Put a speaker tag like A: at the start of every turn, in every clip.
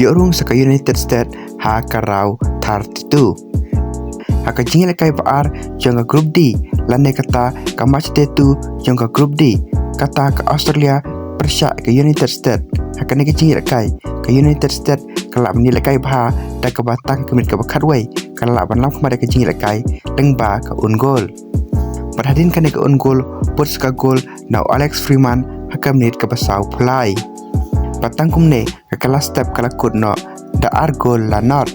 A: Yorung saka United States ha karau 32. Haka jingil kai baar jonga grup D lane kata ka match day 2 jonga grup D kata ka Australia Persia ke United States. Haka ne jingil kai ke United States kalak menil kai bah da ka batang kemit ka bakat wei kalak ban lam kemada ke jingil kai lengba ka un gol. Perhadin kan ke un gol put ska gol now Alex Freeman haka menit ka basau pulai. Batang kumne ka kala step kala kut no da ar gol la not.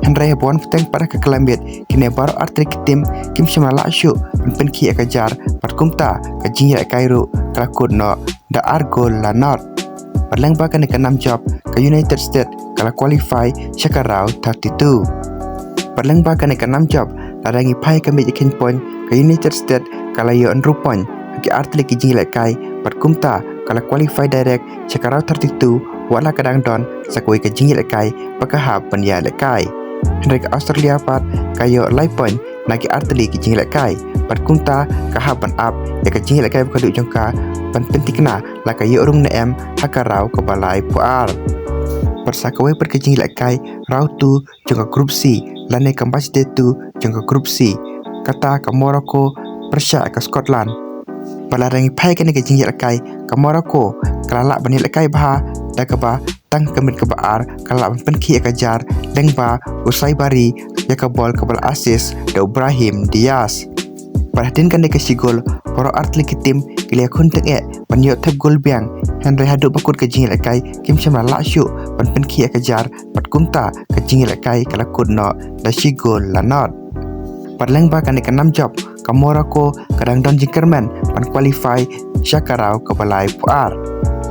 A: Henry bon peteng pada ke kelambit kini baru artri tim kim shimala shu pen ki akajar pat kumta ka jingya kairu kalakut no da argol la not padlang ba kan ke 6 job ke United States kala qualify shakarau 32 padlang ba kan ke 6 job ladangi pai ke meja kin point ke United States kala yo enru point ki artri ki jingya kai pat kumta kala qualify direct shakarau 32 wala kadang don sakoi ke jingya kai pakahap panya kai. Henry Australia pat kayo live point nagi arteli ki jingla kai pat kumta kahaban up ya ka jingla kai bakadu jongka pan pentikna la kayo urung nem hakarau ke balai puar persakawai per ke jingla kai rau tu jongka grup C lane kambas de tu jongka grup C kata ke Morocco Persia ke Scotland palarangi pai ke negi jingla kai ke Morocco kalala banil kai bah da ke ba tang kemit ke baar kalak penki akajar lengba usai bari ya ke bol ke bal asis da Ibrahim Diaz. Perhatian kan ke sigol poro artli ke tim kilia kuntek panyo tep gol biang Henry haduk bakut ke jingil kai kim shama laksyu pan penki akajar pat kumta ke jingil kai kalakut no da sigol la not. Padlengba kan ke 6 job ke Morocco kadang don jingkerman pan qualify syakarau ke balai puar.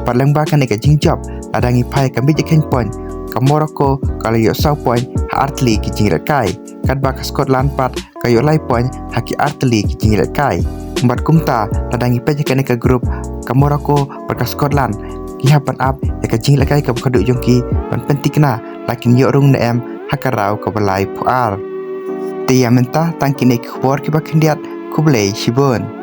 A: Padlengba kan ke jing job adangi pai ke meja ken point ke Morocco kalau yo sau point ha artli ki jingil kai kadba ke Scotland pat kayo lai point haki artli ki jingil kai mbat kumta adangi peja ken ke grup ke Morocco pat ke Scotland ki hapan up ya ke jingil kai ke bakadu jongki pan pentikna lakin yo rung nem hakarau ke balai puar. Tia mentah tangkine ke bor ki bakendiat kublei shibun.